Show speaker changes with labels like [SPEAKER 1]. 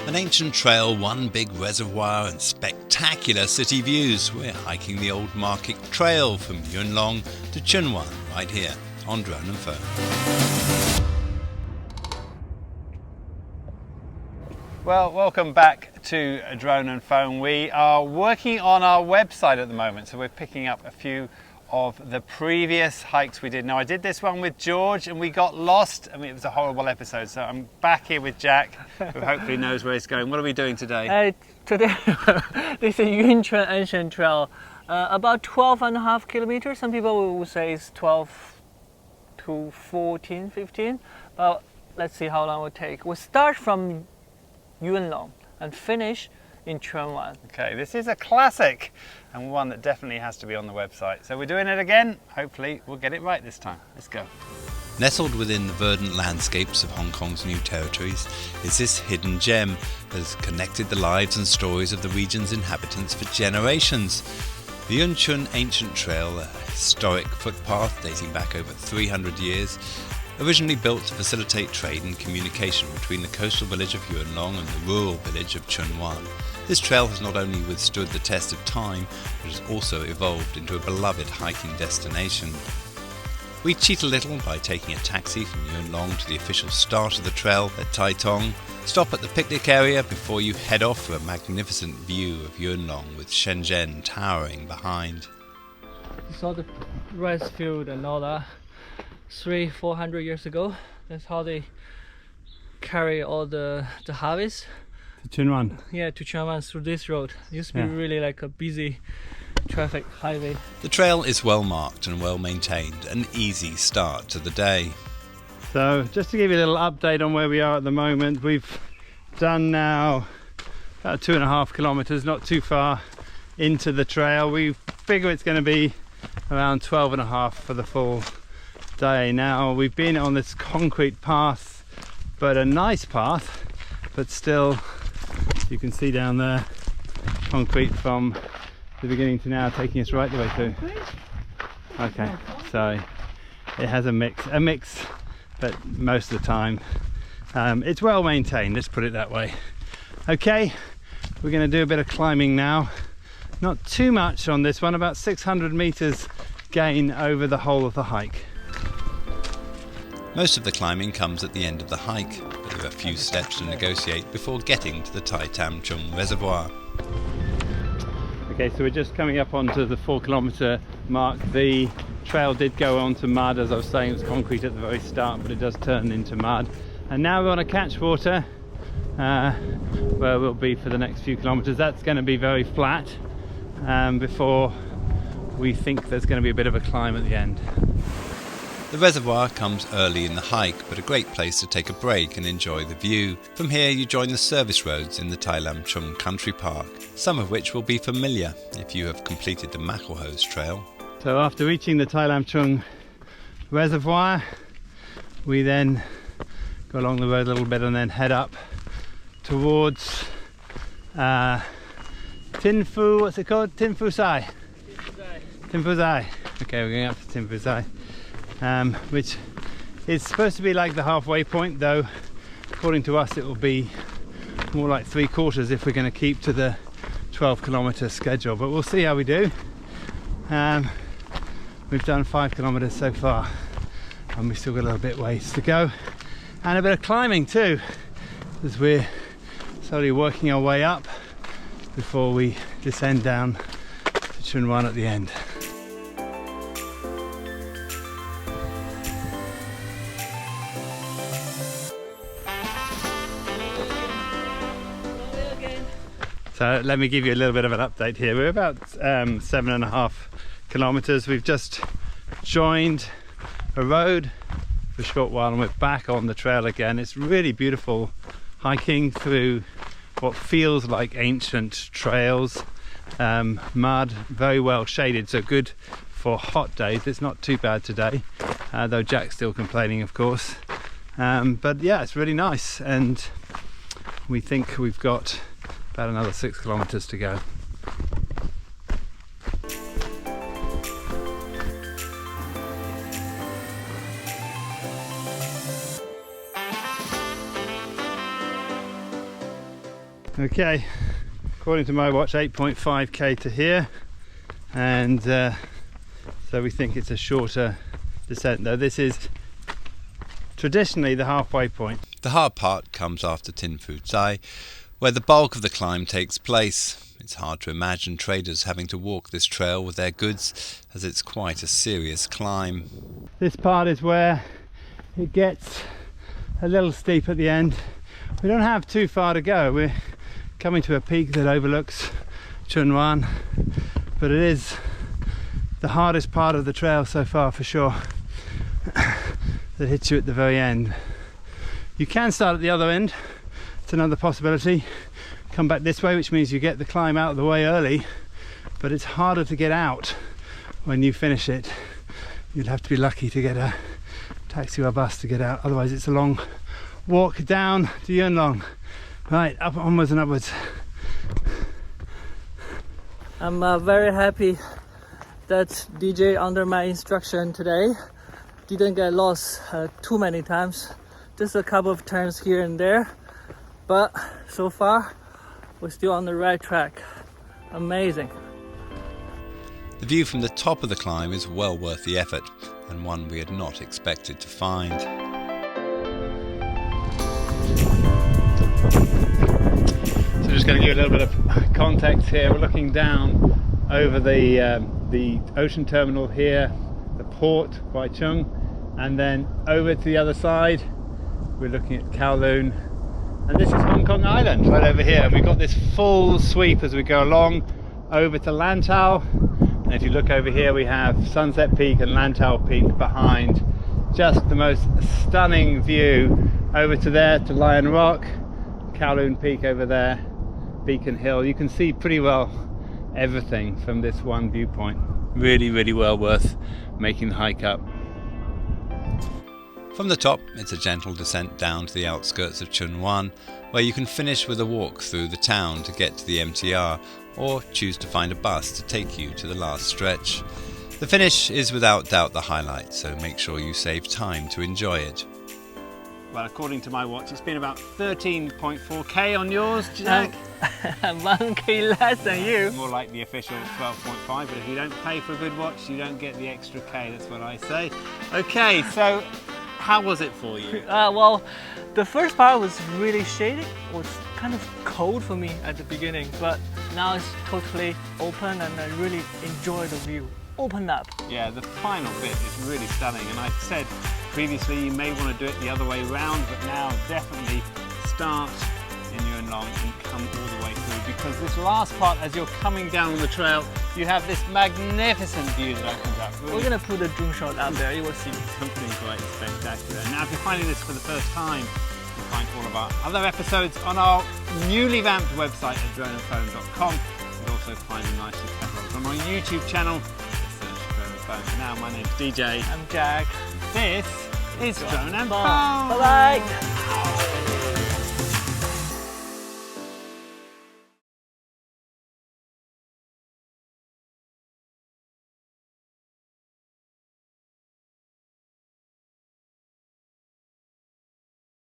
[SPEAKER 1] An ancient trail, one big reservoir and spectacular city views. We're hiking the old market trail from Yuen to Chunwan right here on Drone and Phone. Well, welcome back to Drone and Phone. We are working on our website at the moment, so we're picking up a few of the previous hikes we did. Now, I did this one with George and we got lost. I mean, it was a horrible episode. So I'm back here with Jack, who hopefully knows where he's going. What are we doing today?
[SPEAKER 2] Today, this is Yuen Tsuen Ancient Trail. About 12.5 kilometers. Some people will say it's 12 to 14, 15. But let's see how long it will take. We'll start from Yuen and finish in Chunwan.
[SPEAKER 1] Okay, this is a classic and one that definitely has to be on the website. So we're doing it again. Hopefully we'll get it right this time. Let's go. Nestled within the verdant landscapes of Hong Kong's new territories is this hidden gem that has connected the lives and stories of the region's inhabitants for generations. The Yuen Tsuen Ancient Trail, a historic footpath dating back over 300 years, originally built to facilitate trade and communication between the coastal village of Yuen and the rural village of Chunwan. This trail has not only withstood the test of time, but has also evolved into a beloved hiking destination. We cheat a little by taking a taxi from Yuen to the official start of the trail at Tai Tong. Stop at the picnic area before you head off for a magnificent view of Yuen with Shenzhen towering behind.
[SPEAKER 2] You saw the rice field and all that 300-400 years ago. That's how they carry all the harvest.
[SPEAKER 3] To Chunwan?
[SPEAKER 2] Yeah, to Chunwan through this road. It used to be really like a busy traffic highway.
[SPEAKER 1] The trail is well marked and well maintained, an easy start to the day.
[SPEAKER 3] So just to give you a little update on where we are at the moment, we've done now about 2.5 kilometers, not too far into the trail. We figure it's going to be around 12.5 for the full day. Now we've been on this concrete path, but a nice path, but still you can see down there concrete from the beginning to now, taking us right the way through. Okay, so it has a mix, but most of the time it's well maintained, let's put it that way. Okay, we're going to do a bit of climbing now. Not too much on this one, about 600 meters gain over the whole of the hike.
[SPEAKER 1] Most of the climbing comes at the end of the hike, but there are a few steps to negotiate before getting to the Tai Tam Chung Reservoir.
[SPEAKER 3] Okay, so we're just coming up onto the 4 kilometer mark. The trail did go onto mud, as I was saying. It was concrete at the very start, but it does turn into mud. And now we're on a catchwater where we'll be for the next few kilometers. That's going to be very flat before we think there's going to be a bit of a climb at the end.
[SPEAKER 1] The reservoir comes early in the hike, but a great place to take a break and enjoy the view. From here you join the service roads in the Tai Lam Chung Country Park, some of which will be familiar if you have completed the Mackelhose Trail.
[SPEAKER 3] So after reaching the Tai Lam Chung Reservoir, we then go along the road a little bit and then head up towards Tin Phu, what's it called? Tin Phu Sai. Tin Phu Sai. Okay, we're going up to Tin Phu Sai. Which is supposed to be like the halfway point, though according to us it will be more like 3/4 if we're going to keep to the 12 kilometer schedule, but we'll see how we do. We've done 5 kilometers so far and we've still got a little bit ways to go, and a bit of climbing too, as we're slowly working our way up before we descend down to Chunwan at the end. So let me give you a little bit of an update here. We're about 7.5 kilometers. We've just joined a road for a short while and we're back on the trail again. It's really beautiful hiking through what feels like ancient trails. Mud, very well shaded, so good for hot days. It's not too bad today, though Jack's still complaining, of course. But yeah, it's really nice, and we think we've got about another 6 kilometers to go. Okay, according to my watch, 8.5k to here, and so we think it's a shorter descent, though this is traditionally the halfway point.
[SPEAKER 1] The hard part comes after Tin Fu Tsai, where the bulk of the climb takes place. It's hard to imagine traders having to walk this trail with their goods, as it's quite a serious climb.
[SPEAKER 3] This part is where it gets a little steep at the end. We don't have too far to go. We're coming to a peak that overlooks Chun Wan, but it is the hardest part of the trail so far for sure, that hits you at the very end. You can start at the other end, it's another possibility. Come back this way, which means you get the climb out of the way early, but it's harder to get out when you finish it. You'd have to be lucky to get a taxi or a bus to get out, otherwise it's a long walk down to Yuen Long. Right, up, onwards and upwards.
[SPEAKER 2] I'm very happy that DJ under my instruction today didn't get lost too many times. Just a couple of turns here and there, but so far we're still on the right track. Amazing.
[SPEAKER 1] The view from the top of the climb is well worth the effort, and one we had not expected to find.
[SPEAKER 3] So just going to give you a little bit of context here. We're looking down over the ocean terminal here, the port by Chung, and then over to the other side we're looking at Kowloon, and this is Hong Kong Island right over here, and we've got this full sweep as we go along over to Lantau, and if you look over here we have Sunset Peak and Lantau Peak behind. Just the most stunning view over to there, to Lion Rock, Kowloon Peak over there, Beacon Hill. You can see pretty well everything from this one viewpoint. Really, really well worth making the hike up.
[SPEAKER 1] From the top, it's a gentle descent down to the outskirts of Chun Wan, where you can finish with a walk through the town to get to the MTR, or choose to find a bus to take you to the last stretch. The finish is without doubt the highlight, so make sure you save time to enjoy it.
[SPEAKER 3] Well, according to my watch, it's been about 13.4k on yours, Jack.
[SPEAKER 2] 1k less than you.
[SPEAKER 3] More like the official 12.5, but if you don't pay for a good watch, you don't get the extra k, that's what I say. Okay, so how was it for you?
[SPEAKER 2] Well, the first part was really shady. It was kind of cold for me at the beginning, but now it's totally open and I really enjoy the view. Open up.
[SPEAKER 3] Yeah, the final bit is really stunning, and I said previously you may want to do it the other way around, but now definitely start in Yuen Long and come all the way through, because this last part, as you're coming down on the trail, you have this magnificent view that opens up. Really,
[SPEAKER 2] we're gonna put a drone shot out there, you will see.
[SPEAKER 3] Something quite spectacular. Now if you're finding this for the first time, you'll find all of our other episodes on our newly vamped website at droneandphone.com. You'll also find a nice catalogue on our YouTube channel. Now, my name's DJ.
[SPEAKER 2] I'm Jack.
[SPEAKER 3] This is Drone and Phone.
[SPEAKER 2] Bye-bye.